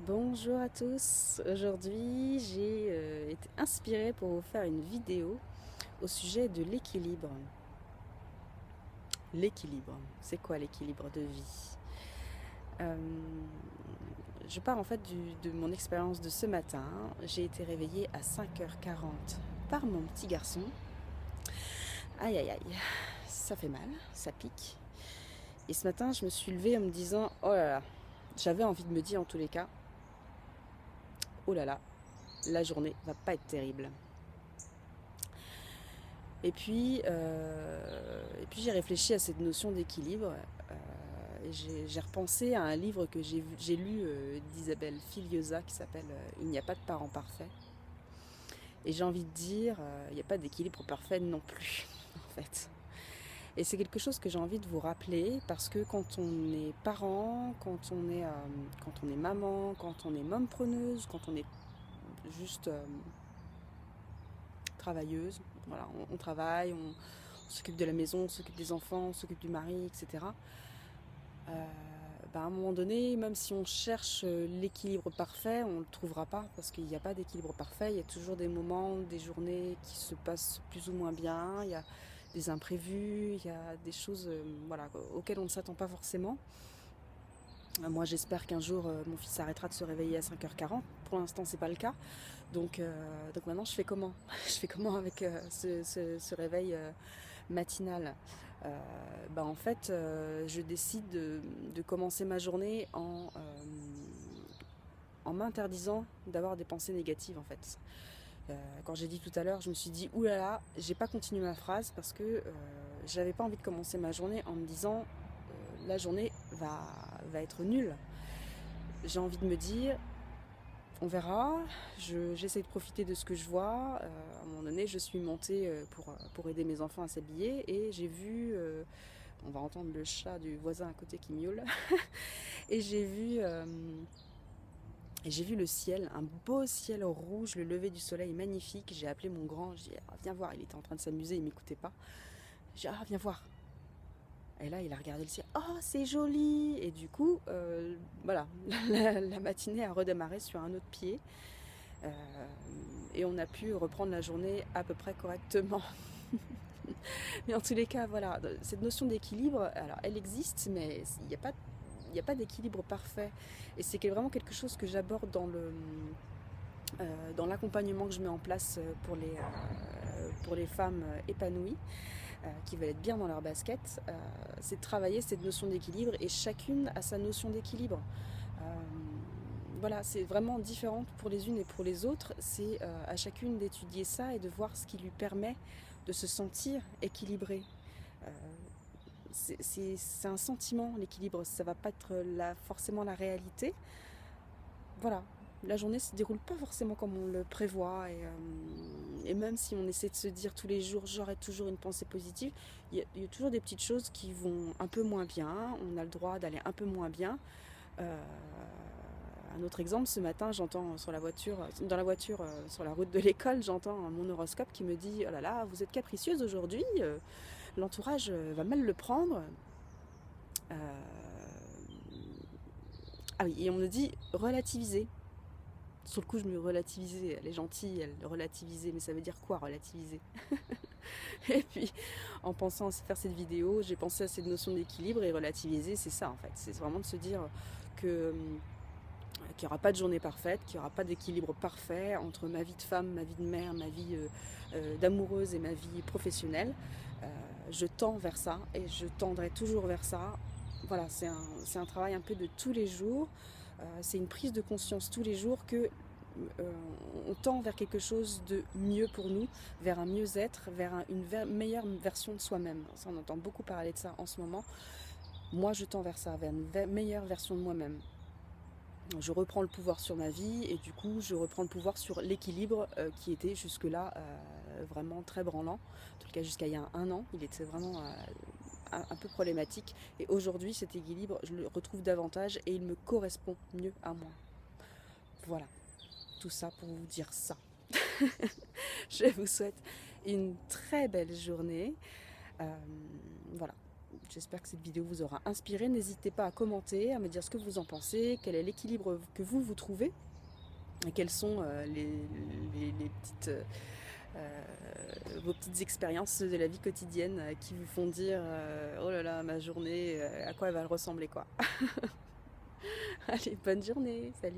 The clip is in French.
Bonjour à tous, aujourd'hui j'ai été inspirée pour vous faire une vidéo au sujet de l'équilibre. L'équilibre, c'est quoi l'équilibre de vie? Euh, je pars en fait de mon expérience de ce matin. J'ai été réveillée à 5h40 par mon petit garçon. Aïe aïe aïe, ça fait mal, ça pique. Et ce matin je me suis levée en me disant, oh là là, j'avais envie de me dire en tous les cas, oh là là, la journée va pas être terrible. Et puis j'ai réfléchi à cette notion d'équilibre. J'ai repensé à un livre que j'ai lu d'Isabelle Filiosa qui s'appelle Il n'y a pas de parents parfaits. Et j'ai envie de dire, il n'y a pas d'équilibre parfait non plus, en fait. Et c'est quelque chose que j'ai envie de vous rappeler parce que quand on est parent, quand on est maman, quand on est preneuse, quand on est juste travailleuse, voilà, on travaille, on s'occupe de la maison, on s'occupe des enfants, on s'occupe du mari, etc. À un moment donné, même si on cherche l'équilibre parfait, on ne le trouvera pas parce qu'il n'y a pas d'équilibre parfait. Il y a toujours des moments, des journées qui se passent plus ou moins bien. Il y a des imprévus, il y a des choses voilà, auxquelles on ne s'attend pas forcément. Moi, j'espère qu'un jour, mon fils arrêtera de se réveiller à 5h40. Pour l'instant, c'est pas le cas. Donc maintenant, je fais comment? Je fais comment avec ce réveil matinal? En fait, je décide de commencer ma journée en m'interdisant d'avoir des pensées négatives en fait. Quand j'ai dit tout à l'heure, je me suis dit oulala, j'ai pas continué ma phrase parce que j'avais pas envie de commencer ma journée en me disant la journée va être nulle. J'ai envie de me dire on verra, j'essaie de profiter de ce que je vois. À un moment donné, je suis montée pour aider mes enfants à s'habiller et j'ai vu, on va entendre le chat du voisin à côté qui miaule, et j'ai vu le ciel, un beau ciel rouge, le lever du soleil magnifique. J'ai appelé mon grand, j'ai dit ah, viens voir, il était en train de s'amuser, il m'écoutait pas. J'ai dit ah viens voir. Et là, il a regardé le ciel. Oh, c'est joli. Et du coup, voilà, la matinée a redémarré sur un autre pied. Euh, et on a pu reprendre la journée à peu près correctement. Mais en tous les cas, voilà, cette notion d'équilibre, alors elle existe, mais il n'y a pas d'équilibre parfait. Et c'est vraiment quelque chose que j'aborde dans l'accompagnement que je mets en place pour les femmes épanouies, qui veulent être bien dans leur basket. C'est de travailler cette notion d'équilibre et chacune a sa notion d'équilibre. Euh, voilà, c'est vraiment différent pour les unes et pour les autres. C'est à chacune d'étudier ça et de voir ce qui lui permet de se sentir équilibrée. Euh, c'est un sentiment, l'équilibre. Ça va pas être forcément la réalité. Voilà, la journée se déroule pas forcément comme on le prévoit. Et même si on essaie de se dire tous les jours, j'aurai toujours une pensée positive, il y a toujours des petites choses qui vont un peu moins bien. On a le droit d'aller un peu moins bien. Euh, un autre exemple, ce matin, j'entends dans la voiture, sur la route de l'école, j'entends mon horoscope qui me dit oh là là, vous êtes capricieuse aujourd'hui, l'entourage va mal le prendre. Euh, Ah oui, et on me dit relativiser. Sur le coup, je me relativisais. Elle est gentille, elle relativisait, mais ça veut dire quoi relativiser? Et puis, en pensant à faire cette vidéo, j'ai pensé à cette notion d'équilibre et relativiser, c'est ça en fait. C'est vraiment de se dire que qu'il n'y aura pas de journée parfaite, qu'il n'y aura pas d'équilibre parfait entre ma vie de femme, ma vie de mère, ma vie d'amoureuse et ma vie professionnelle. Euh, je tends vers ça et je tendrai toujours vers ça. Voilà, c'est un travail un peu de tous les jours. C'est une prise de conscience tous les jours que on tend vers quelque chose de mieux pour nous, vers un mieux-être, vers une meilleure version de soi-même. Ça, on entend beaucoup parler de ça en ce moment. Moi, je tends vers ça, vers une meilleure version de moi-même. Je reprends le pouvoir sur ma vie et du coup je reprends le pouvoir sur l'équilibre qui était jusque-là vraiment très branlant. En tout cas jusqu'à il y a un an, il était vraiment un peu problématique. Et aujourd'hui cet équilibre, je le retrouve davantage et il me correspond mieux à moi. Voilà, tout ça pour vous dire ça. Je vous souhaite une très belle journée. Euh, voilà. j'espère que cette vidéo vous aura inspiré. N'hésitez pas à commenter, à me dire ce que vous en pensez, quel est l'équilibre que vous trouvez, et quelles sont les petites, vos petites expériences de la vie quotidienne qui vous font dire oh là là, ma journée, à quoi elle va ressembler quoi. Allez, bonne journée, salut.